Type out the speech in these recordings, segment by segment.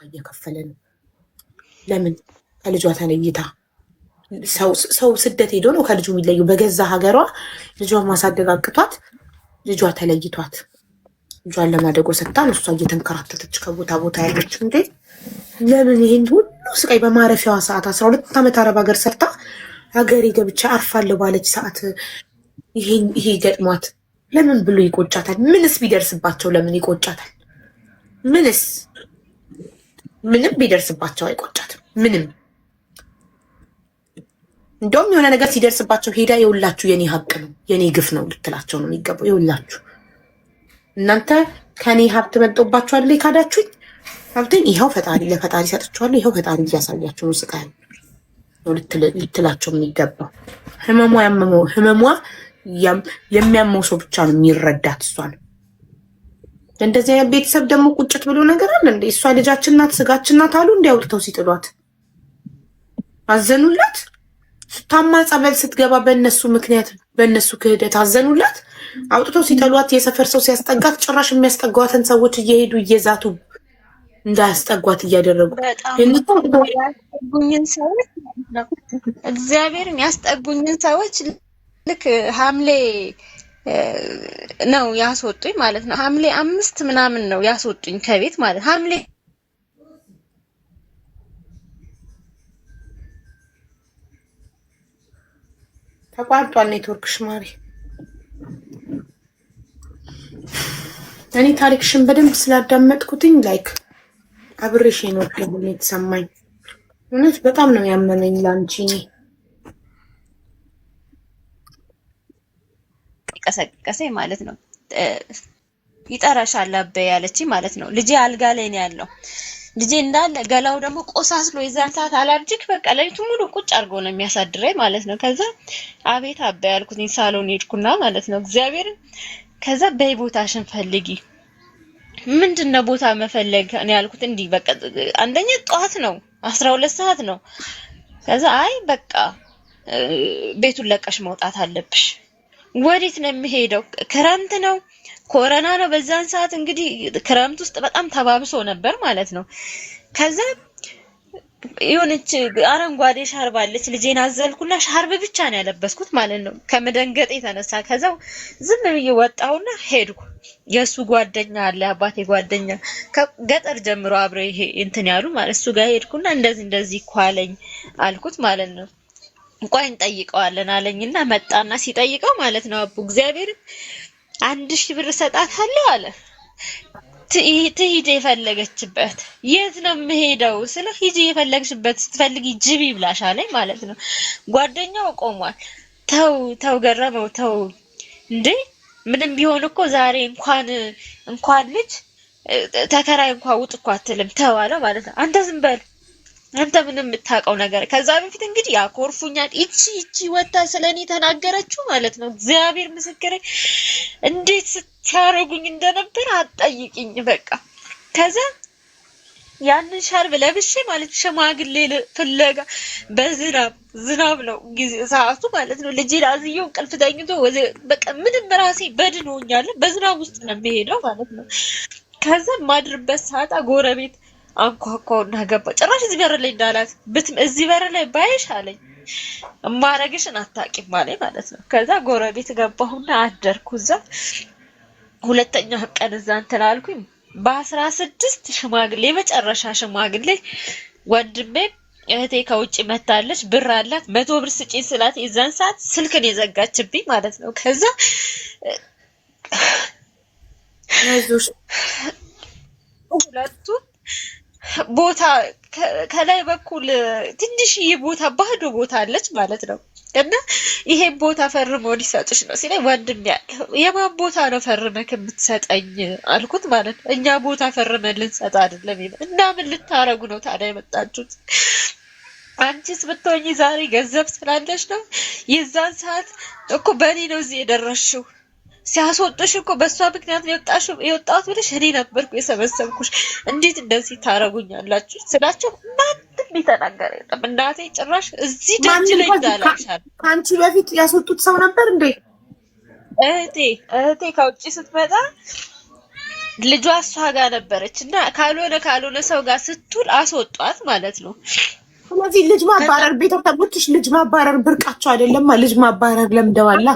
እየከፈለ ነው። ለምን ከልጇ ተለይታ ሰው ስደት ሄዶ ነው ከልጁ የሚለየው። በገዛ ሀገሯ ልጇን ማሳደግ አቅቷት ልጇ ተለይቷት ልጇን ለማደጎ ሰጥታን እሷ እየተንከራተተች ከቦታ ቦታ ያለችው እንዴ! ለምን ይሄን ሁሉ ስቃይ በማረፊያዋ ሰዓት 12 ዓመት አረብ ሀገር ሰርታ ሀገሬ ገብቻ አርፋለሁ ባለች ሰዓት ይሄ ገጥሟት ለምን ብሎ ይቆጫታል? ምንስ ቢደርስባቸው ለምን ይቆጫታል? ምንም ቢደርስባቸው አይቆጫትም። ምንም እንደውም የሆነ ነገር ሲደርስባቸው ሄዳ የውላችሁ የኔ ሀቅ ነው የኔ ግፍ ነው ልትላቸው ነው የሚገባው። የውላችሁ እናንተ ከኔ ሀብት መጥቶባችሁ አይደል ካዳችሁኝ፣ ሀብቴን ይኸው ፈጣሪ ለፈጣሪ ሰጥቻለሁ፣ ይኸው ፈጣሪ እያሳያችሁ ነው ስቃይ ነው ልትላቸው የሚገባው። ህመሟ የሚያመው ሰው ብቻ ነው የሚረዳት እሷን። እንደዚህ አይነት ቤተሰብ ደግሞ ቁጭት ብሎ ነገር አለ እንዴ? እሷ ልጃችን ናት ስጋችን ናት አሉ እንዲ አውጥተው ሲጥሏት አዘኑላት። ታማ ጸበል ስትገባ በእነሱ ምክንያት በእነሱ ክህደት አዘኑላት። አውጥተው ሲጠሏት የሰፈር ሰው ሲያስጠጋት ጭራሽ የሚያስጠጓትን ሰዎች እየሄዱ እየዛቱ እንዳያስጠጓት እያደረጉ እግዚአብሔርን ያስጠጉኝን ሰዎች ልክ ሐምሌ ነው ያስወጡኝ ማለት ነው። ሐምሌ 5 ምናምን ነው ያስወጡኝ ከቤት ማለት ሐምሌ ተቋርጧል ኔትወርክሽ ማሪ። እኔ ታሪክሽን በደንብ ስላዳመጥኩትኝ ላይክ አብሬሽ ነው የተሰማኝ። እውነት በጣም ነው ያመመኝ ላንቺ። ቀሰቀሰኝ ማለት ነው። ይጠራሻል አበይ ያለችኝ ማለት ነው። ልጄ አልጋ ላይ ነው ያለው። ልጄ እንዳለ ገላው ደግሞ ቆሳስሎ የዛን ሰዓት አላርጅክ በቃ ለሊቱ ሙሉ ቁጭ አድርጎ ነው የሚያሳድረኝ ማለት ነው። ከዛ አቤት አበይ ያልኩትኝ ሳሎን ሄድኩና ማለት ነው እግዚአብሔርን። ከዛ በይ ቦታሽን ፈልጊ። ምንድነው ቦታ መፈለግ እኔ ያልኩት እንዲህ በቃ አንደኛ ጠዋት ነው 12 ሰዓት ነው። ከዛ አይ በቃ ቤቱን ለቀሽ መውጣት አለብሽ። ወዴት ነው የሚሄደው? ክረምት ነው ኮሮና ነው በዛን ሰዓት እንግዲህ ክረምት ውስጥ በጣም ተባብሶ ነበር ማለት ነው። ከዛ የሆነች አረንጓዴ ሻርብ አለች ልጄን አዘልኩና ሻርብ ብቻ ነው ያለበስኩት ማለት ነው ከመደንገጥ የተነሳ። ከዛው ዝም ብዬ ወጣሁና ሄድኩ። የሱ ጓደኛ አለ አባቴ ጓደኛ ከገጠር ጀምሮ አብረው ይሄ እንትን ያሉ ማለት እሱ ጋር ሄድኩና እንደዚህ እኮ አለኝ አልኩት ማለት ነው። ቆይ እንጠይቀዋለን አለኝና መጣና ሲጠይቀው ማለት ነው አቡ እግዚአብሔር 1000 ብር ሰጣታለሁ አለ። ትሂድ የፈለገችበት የት ነው የምሄደው ስለ ሂጂ የፈለግሽበት ስትፈልጊ ጅቢ ብላሽ አለኝ ማለት ነው። ጓደኛው ቆሟል። ተው ገረመው ተው እንዴ ምንም ቢሆን እኮ ዛሬ እንኳን ልጅ ተከራይ እንኳን ውጥ እኮ አትልም ተው አለ ማለት ነው። አንተ ዝም በል አንተ ምንም የምታውቀው ነገር ከዛ በፊት እንግዲህ ያኮርፉኛል። እቺ ወጣ ስለኔ ተናገረችው ማለት ነው። እግዚአብሔር ምስክሬ እንዴት ሲያረጉኝ እንደነበር አትጠይቂኝ በቃ። ከዛ ያንን ሻርብ ለብሼ ማለት ሽማግሌ ፍለጋ ዝናብ ነው ጊዜ ሰዓቱ ማለት ነው። ልጅ ላዝየው እንቅልፍ ተኝቶ በቃ ምንም ራሴ በድኖኛል። በዝናብ ውስጥ ነው የምሄደው ማለት ነው። ከዛ ማድርበት ሰዓት ጎረቤት አንኳኳውና ገባ። ጭራሽ እዚህ በር ላይ እንዳላት እዚህ በር ላይ ባይሽ አለኝ ማረግሽን አታውቂም አለኝ ማለት ነው። ከዛ ጎረቤት ገባሁና አደርኩ እዛ። ሁለተኛ ቀን እዛ እንትን አልኩኝ። በ16 ሽማግሌ የመጨረሻ ሽማግሌ ወንድሜ እህቴ ከውጭ መታለች ብር አላት 100 ብር ስጪኝ ስላት የዛን ሰዓት ስልክን የዘጋችብኝ ማለት ነው። ከዛ አይዞሽ ሁለቱ ቦታ ከላይ በኩል ትንሽዬ ቦታ ባዶ ቦታ አለች ማለት ነው። እና ይሄ ቦታ ፈርሞ ሊሰጥሽ ነው ሲለኝ ወንድም ያለው የማን ቦታ ነው ፈርመህ የምትሰጠኝ አልኩት ማለት ነው። እኛ ቦታ ፈርመን ልንሰጥ አይደለም እና ምን ልታረጉ ነው ታዲያ የመጣችሁት? አንቺስ ብትሆኚ ዛሬ ገንዘብ ስላለሽ ነው። የዛን ሰዓት እኮ በእኔ ነው እዚህ የደረስሽው። ሲያስወጡሽ እኮ በሷ ምክንያት ነው የወጣሁት ብለሽ እኔ ነበርኩ የሰበሰብኩሽ። እንዴት እንደዚህ ታረጉኛላችሁ ስላቸው ማንም የተናገረ የለም። እናቴ ጭራሽ እዚህ ደጅ ላይ እንዳላሻል አንቺ በፊት ያስወጡት ሰው ነበር እንዴ? እህቴ ከውጭ ስትመጣ ልጇ እሷ ጋር ነበረች እና ካልሆነ ሰው ጋር ስትውል አስወጧት ማለት ነው። ስለዚህ ልጅ ማባረር ቤተሰቦችሽ ልጅ ማባረር ብርቃቸው አይደለም። ልጅ ማባረር ለምደዋላ።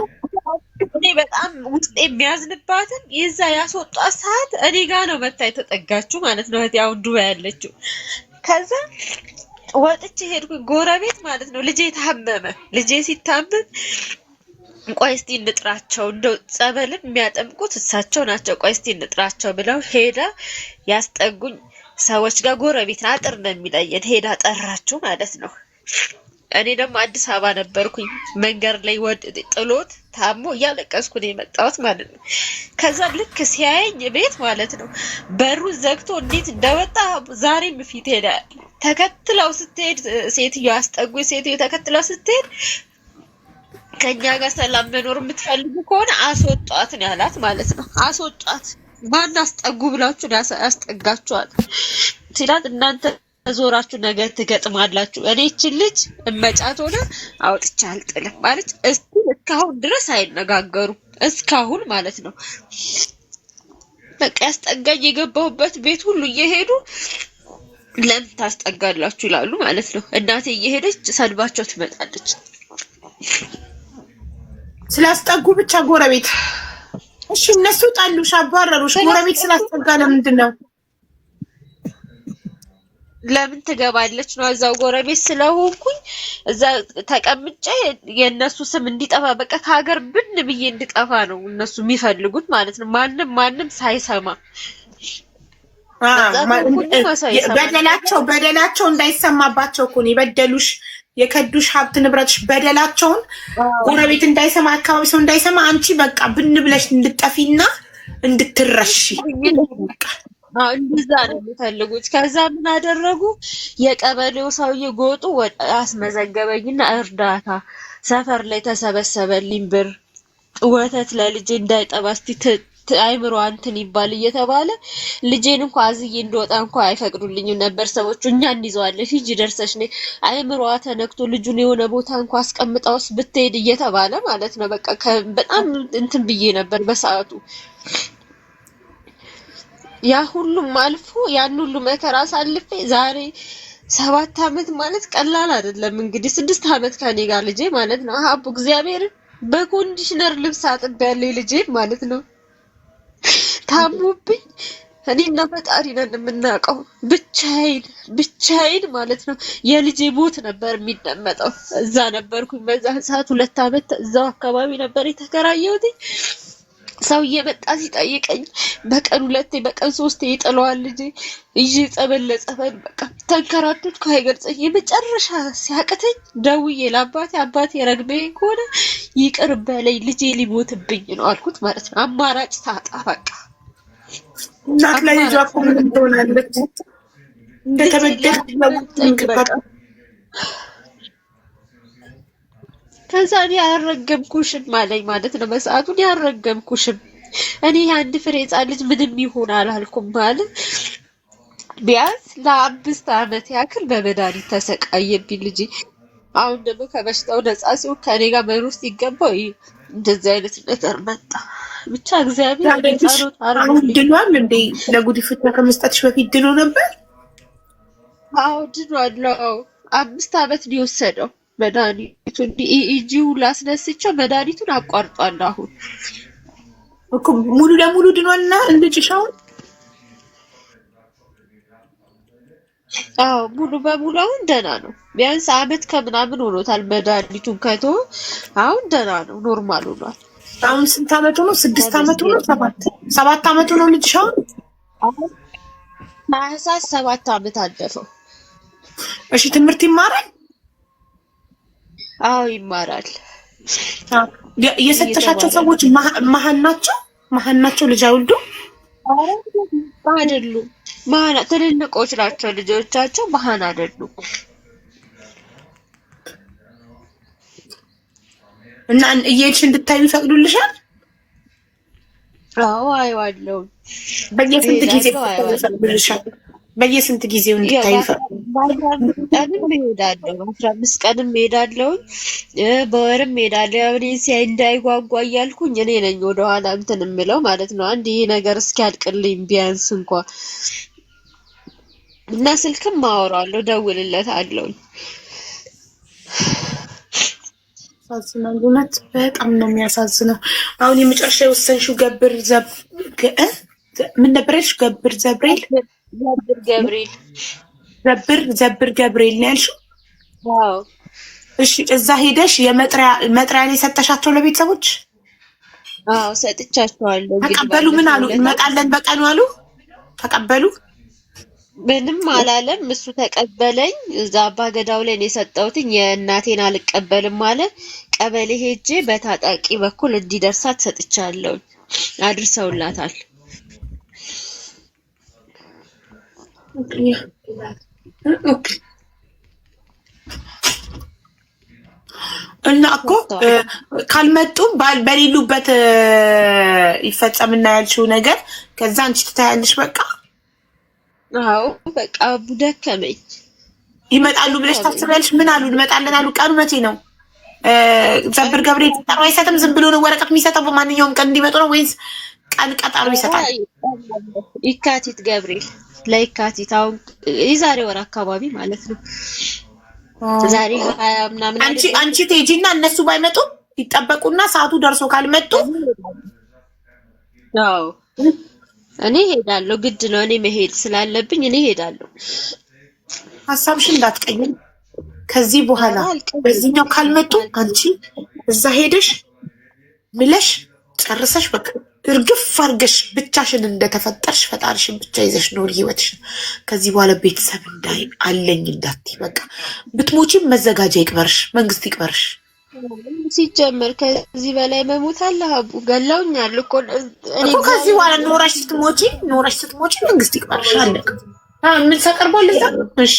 እኔ በጣም ውስጥ የሚያዝንባትን የዛ ያስወጧት ሰዓት እኔ ጋር ነው መታ የተጠጋችሁ ማለት ነው። ያው ዱባይ ያለችው ከዛ ወጥቼ ሄድኩኝ ጎረቤት ማለት ነው። ልጄ ታመመ። ልጄ ሲታመም ቆይ እስቲ እንጥራቸው እንደው ጸበልም የሚያጠምቁት እሳቸው ናቸው። ቆይ እስቲ እንጥራቸው ብለው ሄዳ ያስጠጉኝ ሰዎች ጋር ጎረቤት አጥር ነው የሚለየን። ሄዳ ጠራችሁ ማለት ነው። እኔ ደግሞ አዲስ አበባ ነበርኩኝ። መንገድ ላይ ጥሎት ታሞ እያለቀስኩ ነው የመጣሁት ማለት ነው። ከዛ ልክ ሲያየኝ ቤት ማለት ነው በሩን ዘግቶ እንዴት እንደወጣ ዛሬም ፊት ሄዳ ተከትለው ስትሄድ ሴትዮ አስጠጉኝ። ሴትዮ ተከትለው ስትሄድ ከኛ ጋር ሰላም መኖር የምትፈልጉ ከሆነ አስወጧት ነው ያላት ማለት ነው። አስወጧት ማን አስጠጉ ብላችሁ ያስጠጋችኋል ሲላት እናንተ ዞራችሁ ነገር ትገጥማላችሁ። እኔ እቺን ልጅ እመጫት ሆነ አውጥቻ አልጥልም ማለት እስካሁን ድረስ አይነጋገሩም። እስካሁን ማለት ነው በቃ ያስጠጋኝ የገባሁበት ቤት ሁሉ እየሄዱ ለምን ታስጠጋላችሁ ይላሉ ማለት ነው። እናቴ እየሄደች ሰድባቸው ትመጣለች። ስላስጠጉ ብቻ ጎረቤት እሺ፣ እነሱ ጣሉሽ፣ አባረሩሽ። ጎረቤት ስላስጠጋ ለምንድን ነው? ለምን ትገባለች ነው? እዛው ጎረቤት ስለሆንኩኝ እዛ ተቀምጬ የእነሱ ስም እንዲጠፋ በቃ ከሀገር ብን ብዬ እንድጠፋ ነው እነሱ የሚፈልጉት ማለት ነው። ማንም ሳይሰማ በደላቸው እንዳይሰማባቸው እኮ ነው የበደሉሽ። የከዱሽ ሀብት ንብረትሽ በደላቸውን ጎረቤት እንዳይሰማ፣ አካባቢ ሰው እንዳይሰማ አንቺ በቃ ብን ብለሽ እንድጠፊና እንድትረሺ እንደዛ ነው የሚፈልጉት። ከዛ ምን አደረጉ? የቀበሌው ሰውዬ ጎጡ አስመዘገበኝና እርዳታ ሰፈር ላይ ተሰበሰበልኝ ብር ወተት ለልጄ እንዳይጠባ እስቲ አይምሮ እንትን ይባል እየተባለ ልጄን እንኳን አዝዬ እንደወጣ እንኳን አይፈቅዱልኝም ነበር ሰዎቹ። እኛ እንይዘዋለን ሂጂ ደርሰሽ ነይ አይምሮዋ ተነክቶ ልጁን የሆነ ቦታ እንኳን አስቀምጣውስ ብትሄድ እየተባለ ማለት ነው። በቃ በጣም እንትን ብዬ ነበር በሰዓቱ። ያ ሁሉም አልፎ ያን ሁሉ መከራ አሳልፌ ዛሬ 7 አመት ማለት ቀላል አይደለም። እንግዲህ 6 አመት ከኔ ጋር ልጄ ማለት ነው። ሀቡ እግዚአብሔርን በኮንዲሽነር ልብስ አጥቤያለሁ ልጄ ማለት ነው። ታሙብኝ እኔና ፈጣሪ ነን የምናውቀው። ብቻዬን ማለት ነው። የልጄ ሞት ነበር የሚደመጠው። እዛ ነበርኩኝ በዛ ሰዓት 2 አመት እዛው አካባቢ ነበር የተከራየሁት። ሰው እየመጣ ሲጠይቀኝ በቀን 2 በቀን 3 ይጥለዋል ልጄ ይዤ ጸበል ለጸበል በቃ ተንከራተትኩ። አይገልጸኝ የመጨረሻ ሲያቅተኝ ደውዬ አባቴ ረግቤ ከሆነ ይቅር በለኝ ልጄ ሊሞትብኝ ነው አልኩት ማለት ነው። አማራጭ ታጣ በቃ እናት ላይ ልጇ እኮ ምን ትሆናለች? እንደተበደለች ነው። ከዛ እኔ አልረገምኩሽም አለኝ ማለት ነው። በሰዓቱ እኔ አልረገምኩሽም፣ እኔ የአንድ ፍሬ ሕፃን ልጅ ምንም ይሆን አላልኩም ማለት ቢያንስ ለ5 አመት ያክል በመድኃኒት ተሰቃየብኝ ልጄ። አሁን ደግሞ ከበሽታው ነፃ ሲሆን ከኔ ጋር መኖር ሲገባው እንደዚህ አይነት ነገር መጣ። ብቻ እግዚአብሔር አሁን ድኗል እንዴ? ለጉዲፈቻ ከመስጠትሽ በፊት ድኖ ነበር? አዎ ድኗል። 5 አመት ነው የወሰደው መድኃኒቱን። ኢጂው ላስነስቸው መድኃኒቱን አቋርጧል። አሁን እኮ ሙሉ ለሙሉ ድኗልና እንድጭሻውን አዎ ሙሉ በሙሉ አሁን ደህና ነው። ቢያንስ አመት ከምናምን ሆኖታል መድኃኒቱን ከቶ አሁን ደህና ነው፣ ኖርማል ሆኗል። አሁን ስንት አመቱ ነው? 6 አመቱ ነው? 7 አመቱ ነው ልጅሽ አሁን? ታህሳስ 7 አመት አለፈው። እሺ ትምህርት ይማራል? አዎ ይማራል። የሰጠሻቸው ሰዎች መሀን ናቸው ልጅ አይወልዱ አይደሉም። ትልልቆች ናቸው ልጆቻቸው፣ መሀን አይደሉም። እና እየሄድሽ እንድታዩ ይፈቅዱልሻል? አዎ አየዋለሁ። በየስንት ጊዜው እንድታዩ ይፈቅዱልሻል? ቀንም እሄዳለሁ፣ 15 ቀንም እሄዳለሁ፣ በወርም እሄዳለሁ። ያው እኔ ሲያይ እንዳይጓጓ እያልኩኝ እኔ ነኝ ወደኋላ እንትን የምለው ማለት ነው። አንድ ይሄ ነገር እስኪያልቅልኝ ቢያንስ እንኳን እና ስልክም አወራለሁ፣ ደውልለታለሁ። ያሳዝናል። እውነት በጣም ነው የሚያሳዝነው። አሁን የመጨረሻ የወሰንሽው ምን ነበረሽ? ገብርኤል ዘብር ገብርኤል ነው ያልሽው? አዎ። እሺ፣ እዛ ሄደሽ መጥሪያ ላይ ሰጠሻቸው ለቤተሰቦች? አዎ ሰጥቻቸዋለሁ። ተቀበሉ? ምን አሉ? እንመጣለን በቀኑ አሉ? ተቀበሉ? ምንም አላለም። እሱ ተቀበለኝ። እዛ አባገዳው ላይ ነው የሰጠሁትኝ። የእናቴን አልቀበልም አለ። ቀበሌ ሄጄ በታጣቂ በኩል እንዲደርሳት ሰጥቻለሁ። አድርሰውላታል። እና እኮ ካልመጡም በሌሉበት ይፈጸምና ያልሽው ነገር ከዛ አንቺ ትታያለሽ። በቃ አዎ በቃ ደከመኝ። ይመጣሉ ብለሽ ታስቢያለሽ? ምን አሉ? እንመጣለን አሉ። ቀኑ መቼ ነው? ዘብር ገብርኤል ቀጠሮ አይሰጥም? ዝም ብሎ ነው ወረቀት የሚሰጠው? በማንኛውም ቀን እንዲመጡ ነው ወይስ ቀን ቀጠሮ ይሰጣል? ይካቲት ገብርኤል ለይካቲት አሁን የዛሬ ወር አካባቢ ማለት ነው። ዛሬ 20 ምናምን አንቺ ትሄጂና እነሱ ባይመጡ ይጠበቁና ሰዓቱ ደርሶ ካልመጡ አዎ እኔ ሄዳለሁ። ግድ ነው እኔ መሄድ ስላለብኝ እኔ ሄዳለሁ። ሀሳብሽን እንዳትቀይም ከዚህ በኋላ በዚህኛው ካልመጡ አንቺ እዛ ሄደሽ ምለሽ ጨርሰሽ በቃ እርግፍ አድርገሽ ብቻሽን እንደተፈጠርሽ ፈጣሪሽን ብቻ ይዘሽ ኖር ህይወትሽን። ከዚህ በኋላ ቤተሰብ አለኝ እንዳትይ። በቃ ብትሞቺም መዘጋጃ ይቅበርሽ፣ መንግስት ይቅበርሽ። ሲጀመር ከዚህ በላይ መሞት አለ። አቡ ገለውኛል እኮ ከዚህ በኋላ ኖረሽ ስትሞቺ መንግስት ይቅበርሽ። አለቀ። ምን ተቀርቧል እዛ? እሺ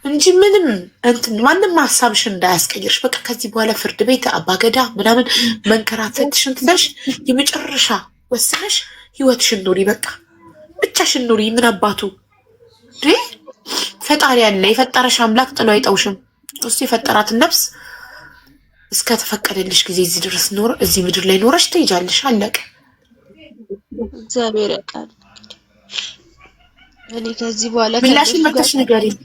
እንጂ ምንም እንትን ማንም ሀሳብሽን እንዳያስቀይርሽ። በቃ ከዚህ በኋላ ፍርድ ቤት አባገዳ ምናምን መንከራተትሽን ትተሽ የመጨረሻ ወስነሽ ህይወትሽን ኑሪ። በቃ ብቻሽን ኑሪ። ምን አባቱ ፈጣሪ ያለ የፈጠረሽ አምላክ ጥሎ አይጠውሽም። እሱ የፈጠራትን ነፍስ እስከተፈቀደልሽ ጊዜ እዚህ ምድር ላይ ኖረሽ ትሄጃለሽ። አለቀ። እግዚአብሔር ያውቃል። እኔ ከዚህ በኋላ ምላሽን መተሽ ንገሪኝ።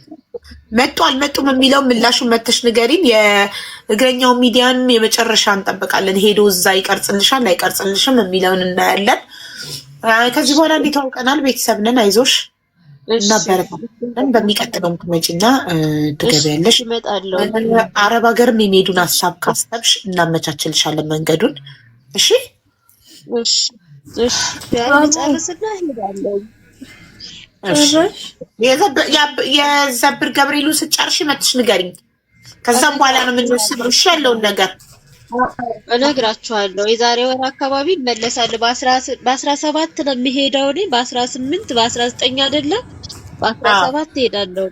መጡ አልመጡም የሚለው ምላሹን መተሽ ንገሪን። የእግረኛው ሚዲያን የመጨረሻ እንጠብቃለን። ሄዶ እዛ ይቀርጽልሻል አይቀርጽልሽም የሚለውን እናያለን። ከዚህ በኋላ እንዴት አውቀናል? ቤተሰብ ነን። አይዞሽ እናበረታለን። በሚቀጥለው ትመጪና ትገቢያለሽ። አረብ ሀገርም የሚሄዱን ሀሳብ ካሰብሽ እናመቻችልሻለን መንገዱን። እሺ ጨርስና ሄዳለሁ። የዘብር ገብርኤሉ ስጨርሽ መጥሽ ንገሪኝ። ከዛም በኋላ ነው የምንወስነው። እሺ ያለውን ነገር እነግራችኋለሁ። የዛሬ ወር አካባቢ እመለሳለሁ። በ17 ነው የሚሄደው። እኔ በ18 በ19 አይደለም በ17 እሄዳለሁ።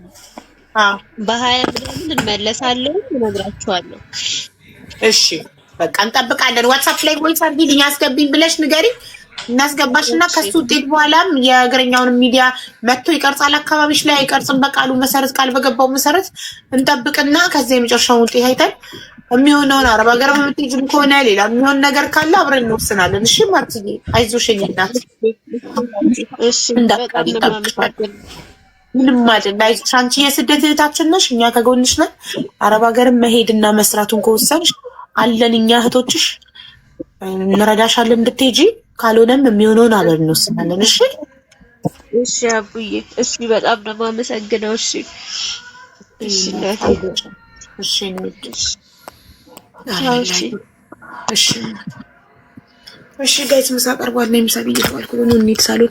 በ20 ምናምን እመለሳለሁ። እነግራችኋለሁ። እሺ በቃ እንጠብቃለን። ዋትስአፕ ላይ ቮይስ አድርጊልኝ አስገቢኝ ብለሽ ንገሪኝ። እናስገባሽና ከሱ ውጤት በኋላም የእግረኛውን ሚዲያ መጥቶ ይቀርጻል። አካባቢሽ ላይ አይቀርጽም። በቃሉ መሰረት ቃል በገባው መሰረት እንጠብቅና ከዚያ የመጨረሻውን ውጤት አይተን የሚሆነውን አረብ ሀገር የምትሄጂም ከሆነ ሌላ የሚሆን ነገር ካለ አብረን እንወስናለን። እሺ ማርትዬ አይዞሽ የኔ እናት። ምንም አይደል፣ አይዞሽ። አንቺ የስደት እህታችን ነሽ፣ እኛ ከጎንሽ ነን። አረብ ሀገርም መሄድና መስራቱን ከወሰንሽ አለን እኛ እህቶችሽ፣ እንረዳሻለን እንድትሄጂ። ካልሆነም የሚሆነውን አብረን እንወስናለን። እሺ እሺ አቡዬ፣ እሺ በጣም ነው የማመሰግነው። እሺ እሺ እሺ እሺ ጋይስ ምሳ ቀርቧል። ነው ምሳ እየተባልኩ ነው። እንሂድ ሳሎን።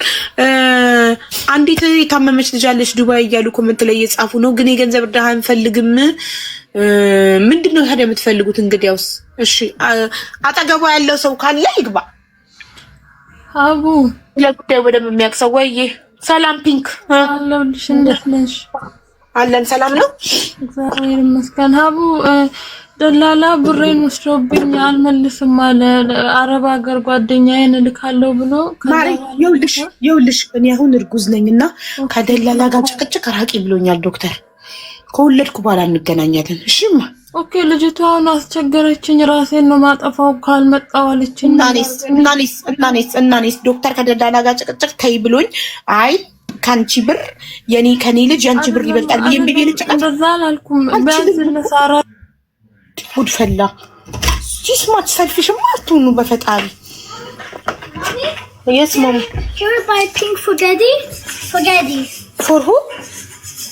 አንዲት የታመመች ልጅ አለች ዱባይ እያሉ ኮመንት ላይ እየጻፉ ነው። ግን የገንዘብ እርዳታ አንፈልግም። ምንድነው ታዲያ የምትፈልጉት? እንግዲያውስ እሺ አጠገቧ ያለው ሰው ካለ ይግባ። አቡ ለጉዳዩ በደንብ የሚያውቅ ሰው። ወይ ሰላም ፒንክ አለሁልሽ። እንዴት ነሽ? አለን ሰላም ነው እግዚአብሔር ይመስገን። ሀቡ ደላላ ብሬን ወስዶብኝ አልመልስም አለ። አረብ ሀገር ጓደኛዬን እልካለሁ ብሎ ማሪ ይኸውልሽ እኔ አሁን እርጉዝ ነኝና ከደላላ ጋር ጭቅጭቅ ራቂ ብሎኛል ዶክተር። ከወለድኩ በኋላ እንገናኛለን። እሺማ ኦኬ። ልጅቷ አሁን አስቸገረችኝ። ራሴን ነው ማጠፋው ካልመጣው አለችኝ። እናኔስ ዶክተር ከደላላ ጋር ጭቅጭቅ ተይ ብሎኝ አይ ካንቺ ብር ከኔ ልጅ ያንቺ ብር ይበልጣል ብዬ ልጭቃ እንደዛ አላልኩም። ቢያንስ ለሳራ ጉድ ፈላ ሲስማት ሰልፊሽማ አትሁኑ በፈጣሪ። Yes mom. Can we buy pink for Daddy? For Daddy. For who?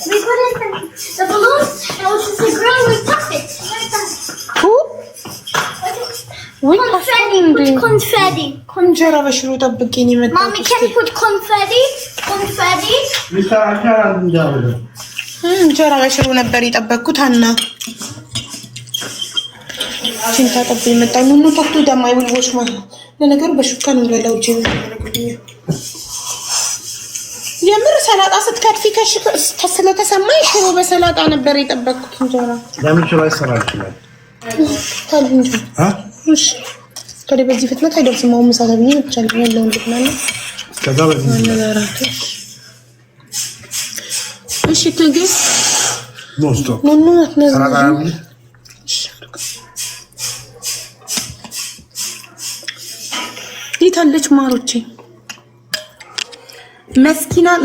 We put in the balloon and it was the ground with puppets. Who? Confetti. Put confetti. እንጀራ በሽሮ ጠብቄኝ የመጣሁት። Mommy, can you put confetti? Confetti. እንጀራ በሽሮ ነበር የጠበቅኩት አና ሲንታ ጠብ የመጣኝ ምን ተክቶ ደማይ ውልቦች ማለት ለነገሩ በሹካ ነው ያለው ጂም የምር ሰላጣ ስትከትፊ ስለተሰማኝ ሽሮ በሰላጣ ነበር የጠበቅኩት እንጀራ ለምን ሽሮ አይሰራም ይችላል ታልንጂ እሺ ከዚህ በዚህ ፍጥነት አይደርስም። አሁን ምሳ ተብዬ ብቻ ነው ያለው እንደማለ ከዛ በዚህ ነገራቶች እሺ ትግስ ኖስቶ ሰላጣ ይታለች ማሮቼ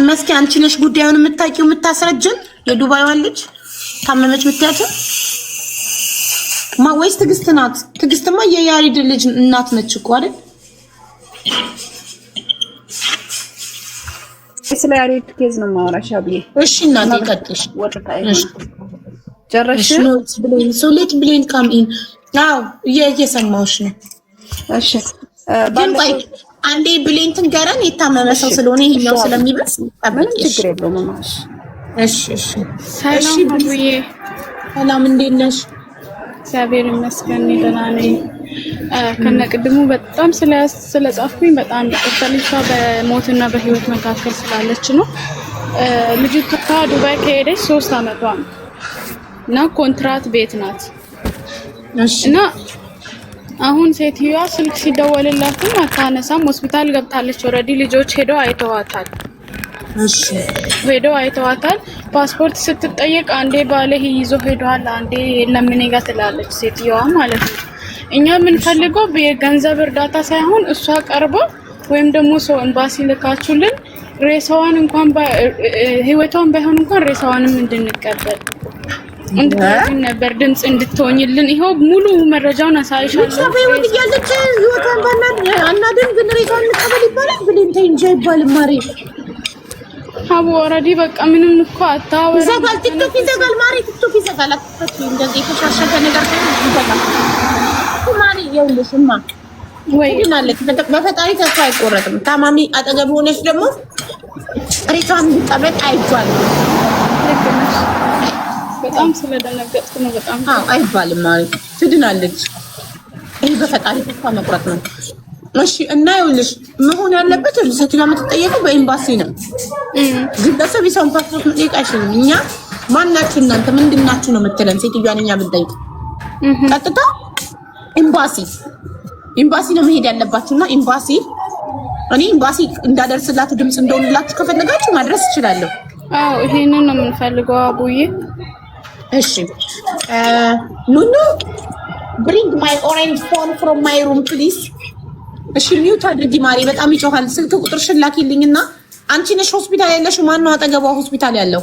መስኪ አንቺ ነሽ ጉዳዩን የምታውቂው የምታስረጅን የዱባይዋን ልጅ ታመመች ምትያቸው ወይስ ትግስት ናት? ትግስትማ የያሪድ ልጅ እናት ነች እኮ አይደል? ስለ ያሪድ ኬዝ ነው ማውራሻ ብዬ። እሺ እናቴ ቀጥሽ። እሺ ጨረሽ ነው ብሌን ሶ ሌት ብሌን ካም ኢን ናው እየሰማሁሽ ነው። እሺ ባይ አንዴ ብሌን ትንገረን የታመመ ሰው ስለሆነ ይሄኛው ስለሚበስ ምንም ችግር የለውም ማማሽ። እሺ ሰላም ሀቡዬ። ሰላም እንዴት ነሽ? እግዚአብሔር ይመስገን ደህና ነኝ። ከነቅድሙ በጣም ስለጻፍኩኝ በጣም ልጅቷ በሞትና በህይወት መካከል ስላለች ነው። ልጅቷ ዱባይ ከሄደች 3 አመቷ ነው እና ኮንትራት ቤት ናት እና አሁን ሴትዮዋ ስልክ ሲደወልላትም አታነሳም። ሆስፒታል ገብታለች። ኦሬዲ ልጆች ሄደው አይተዋታል። እሺ ሄደው አይተዋታል። ፓስፖርት ስትጠየቅ አንዴ ባለ ይዞ ሄዷል፣ አንዴ ለምን ጋር ትላለች ሴትዮዋ ማለት ነው። እኛ የምንፈልገው የገንዘብ እርዳታ ሳይሆን እሷ ቀርባ ወይም ደግሞ ሰው ኤምባሲ ልካችሁልን ሬሳዋን እንኳን ህይወቷን ባይሆን እንኳን ሬሳዋንም እንድንቀበል እንድትሆን ነበር ድምጽ እንድትሆኝልን። ይሄው ሙሉ መረጃውን አሳይሻለሁ። ሰበይውን እያለች ህይወቷን አናድን ግን ሬሳውን እንቀበል ይባላል ብለን ተንጀ ይባል ማሪ ሀቡ ኦሬዲ በቃ ምንም እኮ አታወራ። ዘጋል ቲክቶክ ይዘጋል ማሪ ቲክቶክ ይዘጋል። አትፈቱ እንደዚህ ተሻሸተ ነገር ይዘጋል ማሪ ይኸውልሽማ ወይ ማለት በፈጣሪ ተስፋ አይቆረጥም። ታማሚ አጠገብ ሆነሽ ደግሞ ሬሳውን እንቀበል አይባልም። ልክ ነሽ። በጣም ስለደነገጥኩ ነው። በጣም አይባልም ማለት ትድናለች። ይሄ በፈጣሪ ተስፋ መቁረጥ ነው። እሺ እና ይኸውልሽ መሆን ያለበት ሴትዮዋ የምትጠየቀው በኤምባሲ ነው። ግለሰብ የሰውን ፓስፖርት መጠየቅ አይችልም። እኛ ማናችሁ እናንተ ምንድናችሁ ነው የምትለን ሴትዮዋን እኛ ብንጠይቅ ቀጥታ ኤምባሲ ነው መሄድ ያለባችሁና እኔ ኤምባሲ እንዳደርስላችሁ ድምጽ እንደሆንላችሁ ከፈለጋችሁ ማድረስ እችላለሁ። አዎ ይሄንን ነው የምንፈልገው አቡዬ። እሺ ኑኑ bring my orange phone from my room please። እሺ ሚውት አድርጊ ማሪ በጣም ይጮሃል። ስልክ ቁጥርሽን ላኪልኝና አንቺ ነሽ ሆስፒታል ያለሽው? ማን ነው አጠገቧ ሆስፒታል ያለው?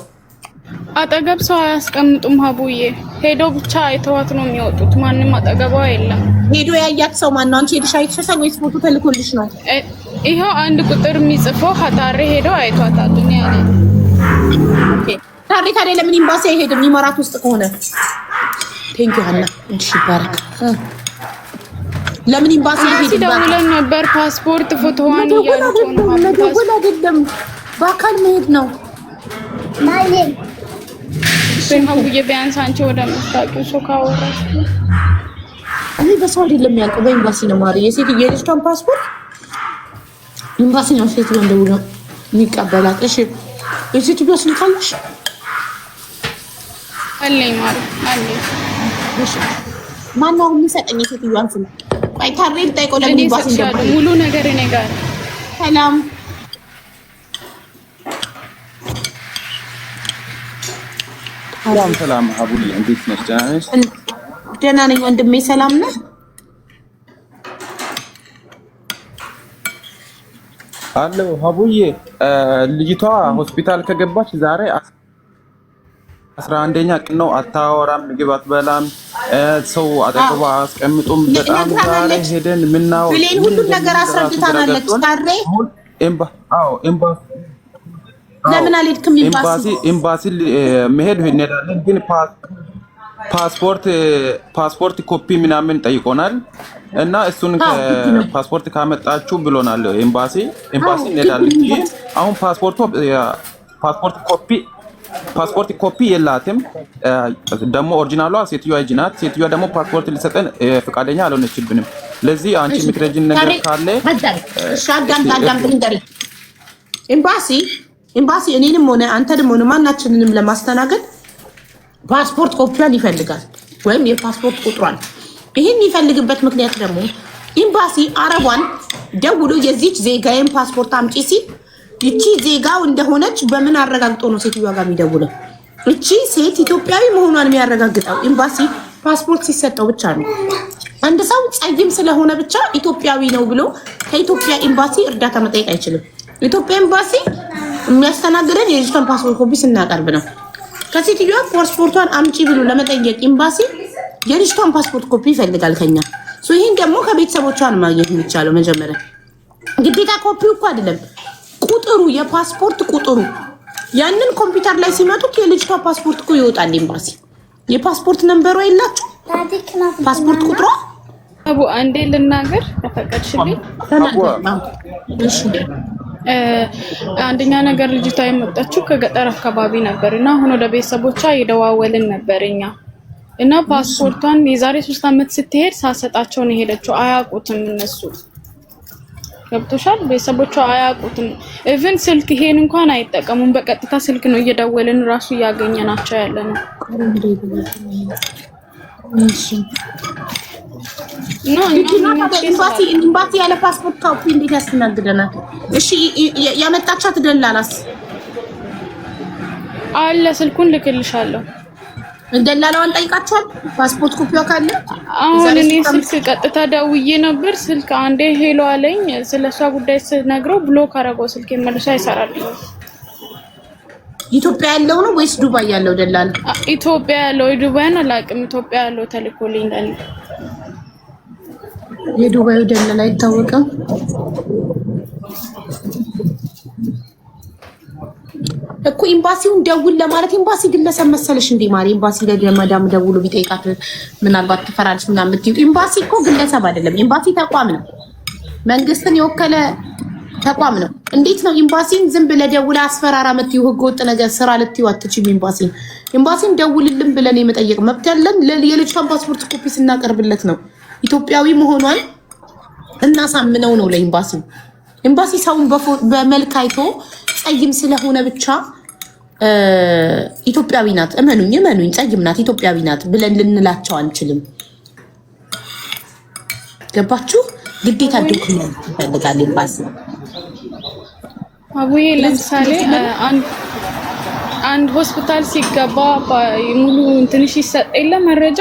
አጠገብ ሰው አያስቀምጡም ሀቡዬ። ሄደው ብቻ አይተዋት ነው የሚወጡት። ማንም አጠገቧ የለም። ሄዶ ያያት ሰው ማን ነው? አንቺ ሄደሽ አይተሻል ወይስ ፎቶ ተልኮልሽ ነው? ይሄው አንድ ቁጥር የሚጽፈው ሀታሬ ሄደው አይቷታል። እኔ ያለ ኦኬ ታሪክ አይደለም። ለምን ኤምባሲ አይሄድም? ይመራት ውስጥ ከሆነ ቴንክ ዩ ሀና እሺ ባረክ። ለምን ኤምባሲ አይሄድም? ደውለን ነበር ፓስፖርት ፎቶዋን እያሉት ነው። ደውል አይደለም በአካል መሄድ ነው። ማይኔም ሀቡዬ ቢያንስ አንቺ ወደምታውቂው ሰው ካወራሽ እኔ በሰው አይደለም ያልከው በኤምባሲ ነው ማሪ። የሴትዮ የልጅቷን ፓስፖርት ኤምባሲ ነው ሴትዮ እንደው ነው የሚቀበላት። እሺ የሴትዮ ስልካለሽ? አለኝ ማለት አለኝ። እሺ ማነው የሚሰጠኝ ሴትዮዋን ስም? አይ ታሬል ጠይቆ ለሚባስ እንደው ሙሉ ነገር እኔ ጋር ሰላም ሰላም አቡዬ እንዴት ነሽ? ደህና ነሽ? ደህና ነኝ ወንድሜ ሰላም ነህ? አለው አቡዬ ልጅቷ ሆስፒታል ከገባች ዛሬ 11ኛ ቀን ነው። አታወራም፣ ምግብ አትበላም፣ ሰው አጠገቧ አስቀምጡም። በጣም ዛሬ ሄደን ምናው ብሌን ሁሉ ነገር አስረድታናለች። ታሬ ለምን አልሄድክም? ኤምባሲ መሄድ እንሄዳለን፣ ግን ፓስፖርት ኮፒ ምናምን ጠይቆናል እና እሱን ፓስፖርት ካመጣችሁ ብሎናል። ኤምባሲ እንሄዳለን። ግን አሁን ፓስፖርት ኮፒ የላትም። ደግሞ ኦሪጂናሏ ሴትዮዋ ልጅ ናት። ሴትዮዋ ደግሞ ፓስፖርት ሊሰጠን ፈቃደኛ አልሆነችብንም። ለዚህ አንቺ ምትረጂን ነገር ካለ ኤምባሲ እኔንም ሆነ አንተንም ሆነ ማናችንንም ለማስተናገድ ፓስፖርት ኮፒያን ይፈልጋል፣ ወይም የፓስፖርት ቁጥሯን። ይህን የሚፈልግበት ምክንያት ደግሞ ኤምባሲ አረቧን ደውሎ የዚች ዜጋዬን ፓስፖርት አምጪ ሲል እቺ ዜጋው እንደሆነች በምን አረጋግጦ ነው ሴትዮዋ ጋር የሚደውለው? እቺ ሴት ኢትዮጵያዊ መሆኗን የሚያረጋግጠው ኤምባሲ ፓስፖርት ሲሰጠው ብቻ ነው። አንድ ሰው ጸይም ስለሆነ ብቻ ኢትዮጵያዊ ነው ብሎ ከኢትዮጵያ ኤምባሲ እርዳታ መጠየቅ አይችልም። ኢትዮጵያ ኤምባሲ የሚያስተናግደን የልጅቷን ፓስፖርት ኮፒ ስናቀርብ ነው። ከሴትዮዋ ፓስፖርቷን አምጪ ብሎ ለመጠየቅ ኤምባሲ የልጅቷን ፓስፖርት ኮፒ ይፈልጋል ከኛ። ይህን ደግሞ ከቤተሰቦቿን ማግኘት የሚቻለው መጀመሪያ ግዴታ ኮፒው እኮ አይደለም፣ ቁጥሩ የፓስፖርት ቁጥሩ ያንን ኮምፒውተር ላይ ሲመጡት የልጅቷ ፓስፖርት እኮ ይወጣል። ኤምባሲ የፓስፖርት ነምበሯ የላችሁ ፓስፖርት ቁጥሯ አቡ አንዴ ልናገር ተፈቀድሽልኝ? አንደኛ ነገር ልጅቷ የመጣችው ከገጠር አካባቢ ነበርና አሁን ወደ ቤተሰቦቿ እየደዋወልን ነበርኛ እና ፓስፖርቷን የዛሬ 3 አመት ስትሄድ ሳሰጣቸው ነው ሄደችው። አያውቁትም እነሱ ገብቶሻል። ቤተሰቦቿ አያውቁትም። ኢቭን ስልክ ይሄን እንኳን አይጠቀሙም። በቀጥታ ስልክ ነው እየደወልን ራሱ እያገኘናቸው ያለ ነው። ኤምባሲ ያለ ፓስፖርት ኮፒ እንዴት ያስተናግደናል? እሺ ያመጣቻት ደላላስ አለ? ስልኩን ልክልሻለሁ። ደላላዋን ጠይቃችኋል? ፓስፖርት ኮፒዋ ካለ አሁን እኔ ስልክ ቀጥታ ደውዬ ነበር። ስልክ አንዴ ሄሎ አለኝ። ስለሷ ጉዳይ ስነግረው ብሎክ አደረገው። ስልክ መልሶ አይሰራልኝ። ኢትዮጵያ ያለው ነው ወይስ ዱባይ ያለው ደላላ? ኢትዮጵያ ያለው። ዱባይን አላውቅም። ኢትዮጵያ ያለው ተልኮልኝ እንዳለ። የዱባዩ ደላላ አይታወቅም። እኮ ኤምባሲውን ደውል ለማለት ኤምባሲ ግለሰብ መሰለሽ እንዴ? ማሪ ኤምባሲ ለማዳም ደውሎ ቢጠይቃት ምናልባት ትፈራለች ምናምን የምትይው። ኤምባሲ እኮ ግለሰብ አይደለም። ኤምባሲ ተቋም ነው። መንግስትን የወከለ ተቋም ነው። እንዴት ነው ኤምባሲን ዝም ብለህ ደውለህ አስፈራራ የምትይው? ህገወጥ ነገር ስራ ልትይው አትችይም። ኤምባሲን ደውልልን ብለን የመጠየቅ መብት ያለን የልጅቷን ፓስፖርት ኮፒ ስናቀርብለት ነው። ኢትዮጵያዊ መሆኗን እናሳምነው ነው ለኤምባሲ። ኤምባሲ ሰውን በመልክ አይቶ ጸይም ስለሆነ ብቻ ኢትዮጵያዊ ናት እመኑኝ ጸይም ናት ኢትዮጵያዊ ናት ብለን ልንላቸው አንችልም። ገባችሁ? ግዴታ ዶክመንት ይፈልጋል ኤምባሲ። አቡዬ ለምሳሌ አንድ ሆስፒታል ሲገባ ሙሉ እንትንሽ ይሰጥ የለ መረጃ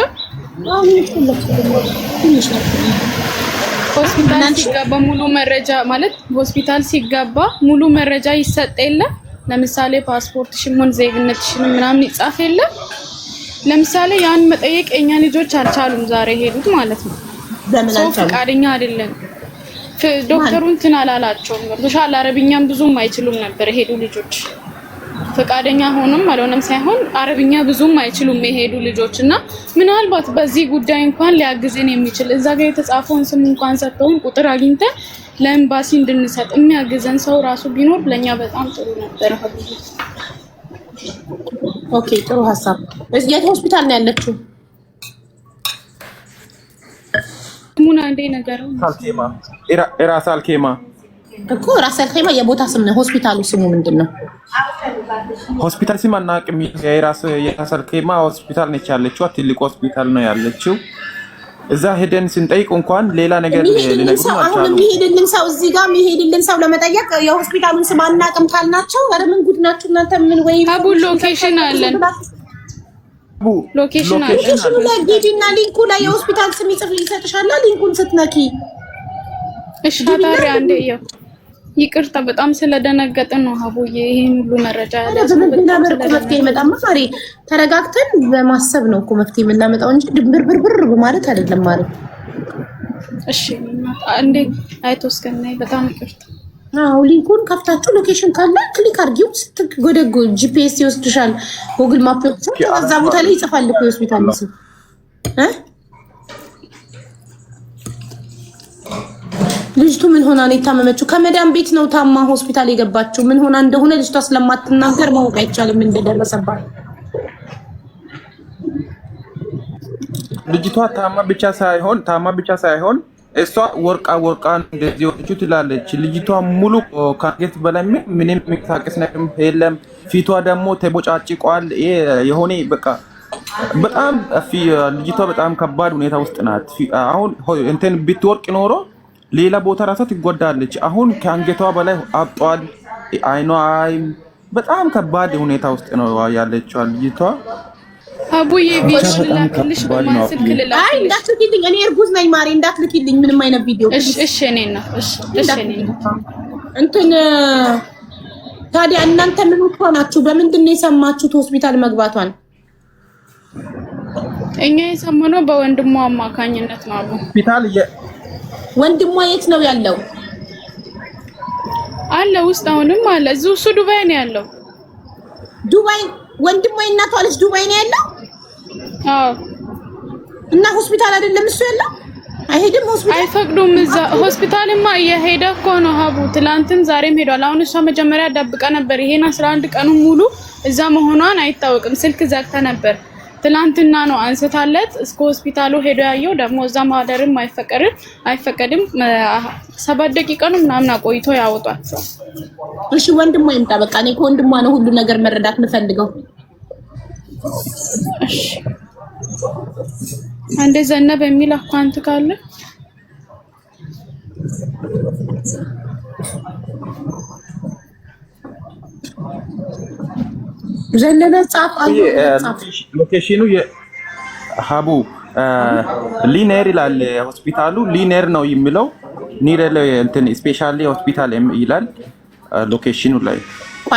ሆስፒታል ሲገባ ሙሉ መረጃ ማለት ሆስፒታል ሲገባ ሙሉ መረጃ ይሰጥ የለ። ለምሳሌ ፓስፖርትሽን ምን ዜግነትሽን ምናምን ይጻፍ የለ። ለምሳሌ ያን መጠየቅ የኛ ልጆች አልቻሉም። ዛሬ ሄዱት ማለት ነው። ሰው ፈቃደኛ አይደለም። ዶክተሩ እንትን አላላቸውም። ገብቶሻል። አረብኛም ብዙም አይችሉም ነበር የሄዱ ልጆች። ፈቃደኛ ሆኖም አልሆነም ሳይሆን አረብኛ ብዙም አይችሉም የሄዱ ልጆች እና ምናልባት በዚህ ጉዳይ እንኳን ሊያግዘን የሚችል እዛ ጋር የተጻፈውን ስም እንኳን ሰጥተውን ቁጥር አግኝተን ለኤምባሲ እንድንሰጥ የሚያግዘን ሰው ራሱ ቢኖር ለኛ በጣም ጥሩ ነበር። ኦኬ፣ ጥሩ ሐሳብ። የት ሆስፒታል ነው ያለችው? ሙና እንደ ነገር ሳልኬማ ኢራስ አልኬማ እኮ ራስ አልኸይማ የቦታ ስም ነው። ሆስፒታሉ ስሙ ምንድነው? ሆስፒታል ስም አናውቅም። የራስ አልኸይማ ሆስፒታል ነች ያለችው። ትልቅ ሆስፒታል ነው ያለችው። እዛ ሄደን ስንጠይቅ እንኳን ሌላ ነገር ሊነግሩን አሁን የሚሄድልን ሰው እዚህ ጋር የሚሄድልን ሰው ለመጠየቅ የሆስፒታሉን ስም አናውቅም ካልናቸው ኧረ ምን ጉድ ናችሁ እናንተ። ምን ወይ አቡ ሎኬሽን አለን ሎኬሽን ላይ ግቢና ሊንኩ ላይ የሆስፒታል ስም ይሰጥሻል። ሊንኩን ስትነኪ እሺ ታዲያ አንዴ ይቅርታ በጣም ስለደነገጥን ነው ሀቡዬ ይሄን ሁሉ መረጃ ያለበት መፍትሄ ይመጣማ። ዛሬ ተረጋግተን በማሰብ ነው እኮ መፍትሄ የምናመጣው እንጂ ድብርብርብር በማለት አይደለም ማለት። እሺ አንዴ አይቶስከናይ በጣም ይቅርታ። አዎ ሊንኩን ከፍታችሁ ሎኬሽን ካለ ክሊክ አድርጊው። ስትጎደጎ ጂፒኤስ ይወስድሻል። ጉግል ማፕ እዛ ቦታ ላይ ይጽፋል እኮ የሆስፒታል ስም ልጅቱ ምን ሆና ነው የታመመችው? ከመዳም ቤት ነው ታማ ሆስፒታል የገባችው። ምን ሆና እንደሆነ ልጅቷ ስለማትናገር ማወቅ አይቻልም እንደደረሰባት። ልጅቷ ታማ ብቻ ሳይሆን እሷ ወርቃ እንደዚህ ወጥቹ ትላለች። ልጅቷ ሙሉ ከአንገት በላይ ምንም የሚንቀሳቀስ ነገር የለም። ፊቷ ደግሞ ተቦጫጭቋል። የሆነ በቃ በጣም ልጅቷ በጣም ከባድ ሁኔታ ውስጥ ናት። አሁን እንትን ብትወርቅ ኖሮ ሌላ ቦታ ራሷ ትጎዳለች። አሁን ከአንገቷ በላይ አብጧል። አይኗ በጣም ከባድ ሁኔታ ውስጥ ነው ያለችው ልጅቷ። አቡዬ ቪዲዮ ላክልሽ በማስልክ ልላክልሽ። አይ እንዳትልኪልኝ፣ እኔ እርጉዝ ነኝ ማሬ፣ እንዳትልኪልኝ ምንም አይነት ቪዲዮ። እሺ እኔና እሺ እኔና እንትን ታዲያ እናንተ ምን ሆናችሁ? በምንድን ነው የሰማችሁት ሆስፒታል መግባቷን? እኛ የሰማነው በወንድሟ አማካኝነት ነው። አቡ ሆስፒታል ወንድሟ የት ነው ያለው? አለ ውስጥ አሁንም አለ። እሱ ዱባይ ነው ያለው። ዱባይ ወንድሟ እናቷ ልጅ ዱባይ ነው ያለው? አዎ። እና ሆስፒታል አይደለም እሱ ያለው? አይሄድም ሆስፒታል? አይፈቅዱም። እዛ ሆስፒታልማ እየሄደ እኮ ነው ሀቡ። ትላንትም ዛሬም ሄዷል። አሁን እሷ መጀመሪያ ደብቃ ነበር። ይሄን 11 ቀኑን ሙሉ እዛ መሆኗን አይታወቅም። ስልክ ዘግታ ነበር። ትላንትና ነው አንስታለት እስከ ሆስፒታሉ ሄዶ ያየው። ደግሞ እዛ ማደርም አይፈቀድም 7 ደቂቃ ነው ምናምን አቆይቶ ያወጣት። እሺ ወንድሟ ይምጣ በቃ። እኔ ከወንድሟ ነው ሁሉ ነገር መረዳት የምፈልገው። እሺ አንዴ ዘነበ የሚል አካውንት ካለ ዘነበ ጻፍ ሎኬሽኑ ሀቡ ሊኔር ይላል ሆስፒታሉ። ሊኔር ነው የሚለው ኒረለ እንትን ስፔሻሊ ሆስፒታል ይላል ሎኬሽኑ ላይ።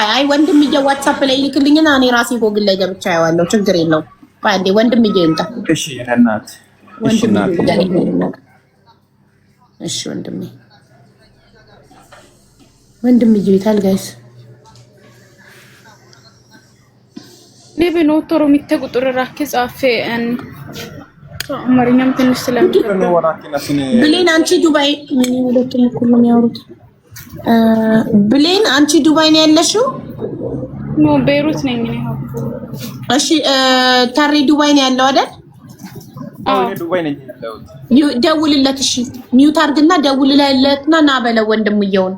አይ ወንድምዬ ዋትስአፕ ላይ ይልክልኝና እኔ ራሴ ጎግል ላይ ገብቻ ያዋለው ችግር የለውም። አንዴ ወንድምዬ ይምጣ። እሺ እናት እሺ እናት እሺ ወንድምዬ ይታል ጋይስ ለበኖ ቶሮ የሚተቁጥር ራክ ጻፈ አማርኛም ትንሽ ብሌን አንቺ ዱባይ ምን ሁለቱም እኩል ነው የሚያወሩት። ብሌን አንቺ ዱባይ ነው ያለሽው? ኖ ቤይሩት ነኝ እኔ። እሺ ታሬ ዱባይ ነው ያለው አይደል? አዎ ዱባይ ነኝ ያለው። ደውልለት። እሺ ሚውት አድርግና ደውልለትና ና በለው ወንድምየውን።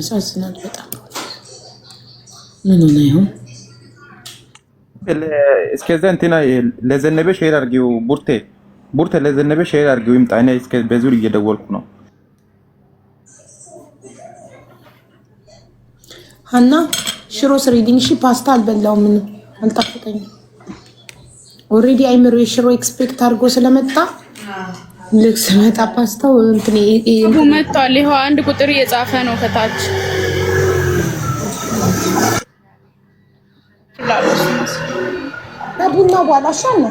ያሳዝናል በጣም። ምን ነው ይሁን እስከዛ እንትና ለዘነበ ሼር አድርጊው። ቡርቴ ለዘነበ ሼር አድርጊው ይምጣ። እኔ እስከ በዙር እየደወልኩ ነው። ሀና ሽሮ ስሪልኝ። እሺ ፓስታ አልበላውም፣ ምን አልጣፈጠኝም። ኦልሬዲ አይምሮ የሽሮ ኤክስፔክት አድርጎ ስለመጣ ልክስ መጣ ፓስታው እንትን መጥቷል። ይኸው አንድ ቁጥር እየጻፈ ነው ከታች ቡና በኋላ ሻለ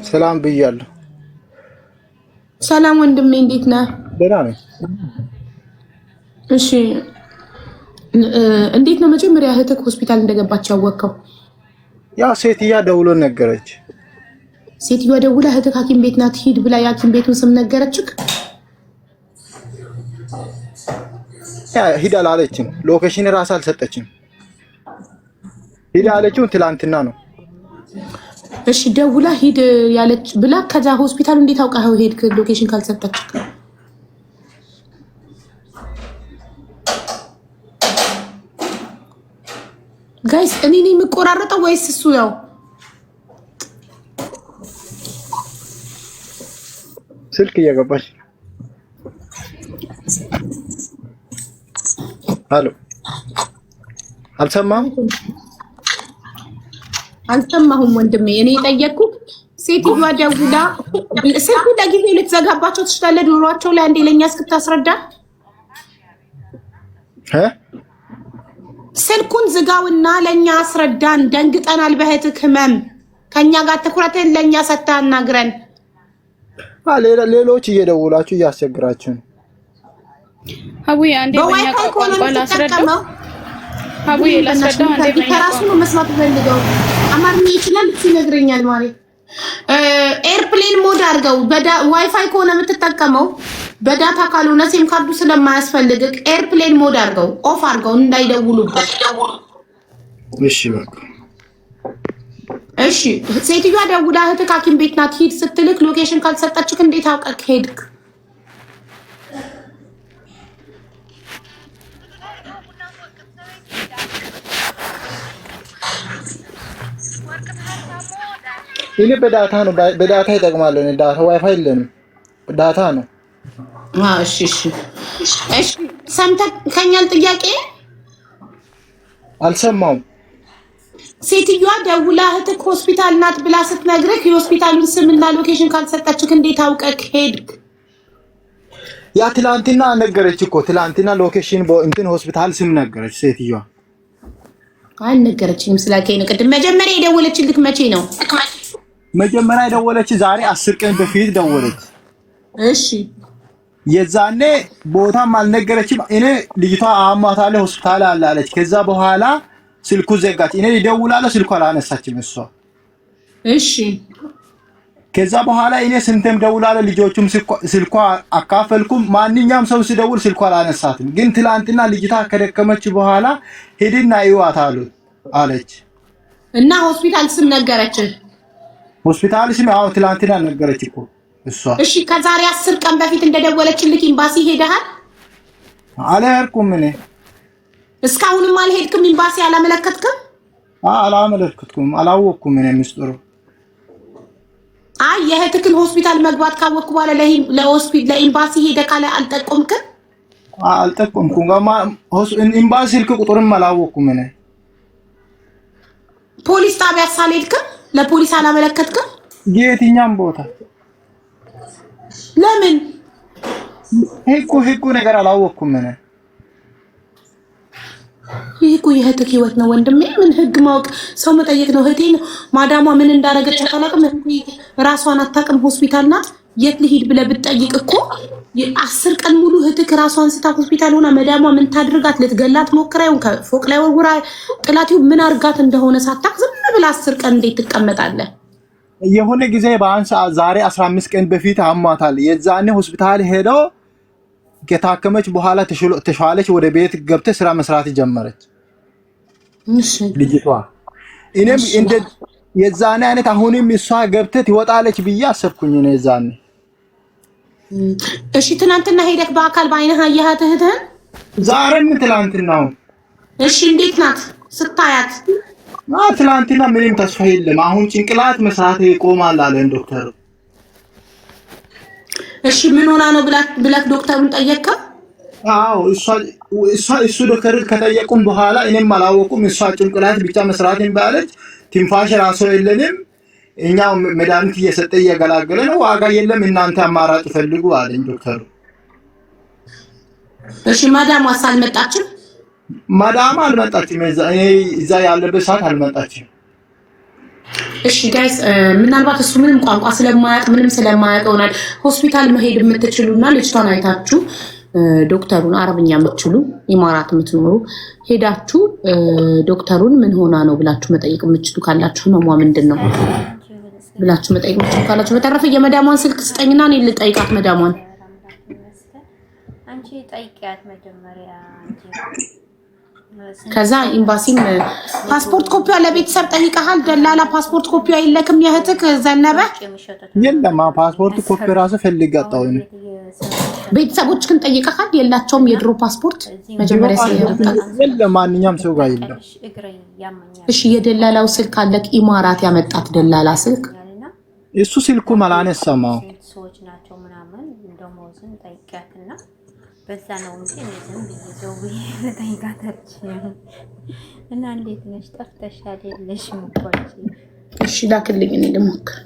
ሰላም ብያለሁ። ሰላም ወንድሜ እንዴት ነህ? ደህና ነኝ። እሺ እንዴት ነው መጀመሪያ እህትህ ሆስፒታል እንደገባች ያወቅከው? ያው ሴትያ ደውሎ ነገረች። ሴትዮዋ ደውላ እህትህ ሐኪም ቤት ናት ሂድ ብላ የሐኪም ቤቱን ስም ነገረችክ? ያ ሂድ አላለችም። ሎኬሽን ራስ አልሰጠችም። ሂድ አለችው ትላንትና ነው። እሺ ደውላ ሂድ ያለች ብላ ከዛ ሆስፒታል እንዴት አውቃው ሄድክ ሎኬሽን ካልሰጠችክ? ጋይስ እኔ ነኝ የምቆራረጠው ወይስ እሱ ነው? ስልክ እየገባች አሎ አልሰማሁም ወንድሜ። እኔ የጠየቅኩት ሴትዮዋ ደውላ ስልኩ ለጊዜ ልትዘጋባቸው ትችላለህ ዶሯቸው ላይ አንዴ ለኛ እስክታስረዳ ስልኩን ዝጋውና ለኛ አስረዳን። ደንግጠናል በእህትህ ህመም። ከኛ ጋር ትኩረትን ለኛ ሰጥተህ አናግረን። ሌሎች እየደውላችሁ እያስቸግራችሁ ነው። አቡዬ አንዴ በእኛ ቋንቋ ላስረዳው። አቡዬ ላስረዳው አንዴ በእኛ ከራሱ ነው መስማት ፈልገው አማርኛ ይችላል ይነግረኛል ማለት ኤርፕሌን ሞድ አድርገው ዋይፋይ ከሆነ የምትጠቀመው በዳታ ካልሆነ ሲም ካርዱ ስለማያስፈልግ ኤርፕሌን ሞድ አድርገው ኦፍ አድርገው እንዳይደውሉበት። እሺ በቃ እሺ። ሴትዮዋ ደውላ እህትህ ሐኪም ቤት ናት ሂድ ስትልክ ሎኬሽን ካልሰጠችክ እንዴት አውቀክ ሄድክ? እኔ በዳታ ነው በዳታ ይጠቅማል። እኔ ዳታ ዋይፋይ የለንም ዳታ ነው። እሺ እሺ ሰምተህ ከኛል ጥያቄ አልሰማውም። ሴትዮዋ ደውላ እህትህ ሆስፒታል ናት ብላ ስትነግርህ የሆስፒታሉን ስምና ሎኬሽን ካልሰጠችክ እንዴት አውቀክ ሄድክ? ያ ትላንትና ነገረች እኮ ትላንትና ሎኬሽን እንትን ሆስፒታል ስም ነገረች ሴትዮዋ። አልነገረችኝም ስላልከኝ ነው። ቅድም መጀመሪያ የደወለችልክ መቼ ነው? መጀመሪያ የደወለች ዛሬ 10 ቀን በፊት ደወለች። እሺ የዛኔ ቦታም አልነገረችም። እኔ ልጅቷ አሟታለ ሆስፒታል አለ አለች። ከዛ በኋላ ስልኩ ዘጋች። እኔ ይደውላለሁ ስልኳ አላነሳችም እሷ። እሺ ከዛ በኋላ እኔ ስንተም ደውላለሁ ልጆቹም ስልኳ አካፈልኩም። ማንኛውም ሰው ሲደውል ስልኳ አላነሳትም። ግን ትላንትና ልጅቷ ከደከመች በኋላ ሄድና ይዋት አለች እና ሆስፒታል ስም ነገረች። ሆስፒታል ስም አዎ ትላንትና ነገረች እኮ እሷ። እሺ ከዛሬ 10 ቀን በፊት እንደደወለችልክ ኤምባሲ ሄደሃል? አልሄድኩም። እኔ እስካሁንም አልሄድክም? ኤምባሲ አላመለከትክም? አላመለከትኩም። አላወቅኩም እኔ ምስጢሩ። አይ የእህትክን ሆስፒታል መግባት ካወቅኩ በኋላ ለኤምባሲ ሄደ ካለ አልጠቆምክም? አልጠቆምኩም። ኤምባሲ ስልክ ቁጥርም አላወቅኩም እኔ። ፖሊስ ጣቢያ ሳልሄድክም? ለፖሊስ አላመለከትክም? የትኛም ቦታ ለምን? ህጉ ነገር አላወቅኩም እኔ። ይሄ እኮ የእህትህ ህይወት ነው ወንድሜ። ምን ህግ ማወቅ ሰው መጠየቅ ነው። እህቴ ነው ማዳሟ ምን እንዳረገች አታውቅም። ራሷን አታውቅም። ሆስፒታል ናት። የት ልሂድ ብለህ ብትጠይቅ እኮ 10 ቀን ሙሉ እህትህ ራሷን ስታ ሆስፒታል ሆና መዳሟ ምን ታድርጋት? ልትገላት ሞክራ ይሁን ከፎቅ ላይ ወርውራ ጥላት ይሁን ምን አርጋት እንደሆነ ሳታውቅ ዝም ብላ 10 ቀን እንዴት ትቀመጣለህ? የሆነ ጊዜ በአንሳ ዛሬ 15 ቀን በፊት አሟታል። የዛኔ ሆስፒታል ሄደው ከታከመች በኋላ ተሻለች። ወደ ቤት ገብተ ስራ መስራት ጀመረች ልጅቷ። እኔም እንደ የዛኔ አይነት አሁንም እሷ ገብተ ትወጣለች ብዬ አሰብኩኝ ነው የዛኔ። እሺ ትናንትና ሄደክ በአካል በአይነህ አየሃት እህትህን? ዛሬም ትናንትና ነው። እሺ እንዴት ናት ስታያት? ትላንትና ምንም ተስፋ የለም አሁን ጭንቅላት መስራት ይቆማል አለን ዶክተር። እሺ ምን ሆና ነው ብለህ ዶክተሩን ጠየቅከው? አዎ እሱ ዶክተር ከጠየቁም በኋላ እኔም አላወቁም። እሷ ጭንቅላት ብቻ መስራት እንዳለች ትንፋሽ ራሱ የለንም እኛው መድኃኒት እየሰጠ እየገላገለ ነው ዋጋ የለም እናንተ አማራጭ ፈልጉ አለኝ ዶክተሩ። እሺ ማዳም አልመጣችም? ማዳም አልመጣችም። እዛ ያለበት ሰዓት አልመጣችም። እሺ ጋይስ ምናልባት እሱ ምንም ቋንቋ ስለማያውቅ ምንም ስለማያውቅ ይሆናል ሆስፒታል መሄድ የምትችሉና ልጅቷን አይታችሁ ዶክተሩን አረብኛ የምትችሉ ኢማራት የምትኖሩ ሄዳችሁ ዶክተሩን ምን ሆና ነው ብላችሁ መጠየቅ የምትችሉ ካላችሁ ነው ምንድነው ብላችሁ መጠየቅ የምትችሉ ካላችሁ። በተረፈ የመዳሟን ስልክ ስጠኝና እኔ ልጠይቃት መዳሟን። አንቺ ጠይቂያት መጀመሪያ አንቺ ከዛ ኤምባሲም ፓስፖርት ኮፒዋ ለቤተሰብ ጠይቀሃል? ደላላ ፓስፖርት ኮፒዋ የለክም? የእህትክ ዘነበ የለም ፓስፖርት ኮፒ ራሱ ፈልጋጣው ነው። ቤተሰቦች ግን ጠይቀሃል? የላቸውም የድሮ ፓስፖርት መጀመሪያ ስለያመጣ የለም ማንኛውም ሰው ጋር የለም። እሺ የደላላው ስልክ አለክ? ኢማራት ያመጣት ደላላ ስልክ እሱ ስልኩ ማላነሳማ ሰዎች ናቸው ምናምን እንደሞዝን ጠይቂያትና በዛ ነው እንጂ እኔም ቢይዘው ጠይቃታች እና እንዴት ነሽ ጠፍተሻል የለሽም እኮ እሺ ላክልኝ እኔ ልሞክር።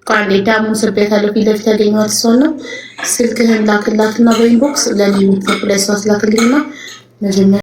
ቃል ዳሙን ስልቤታ ለፊት ለፊት ያገኘኋት ሰው ነው። ስልክህን ላክላትና በኢንቦክስ ለኔ የሚፈቅድ ላይ ሰው ላክልኝና መጀመሪያ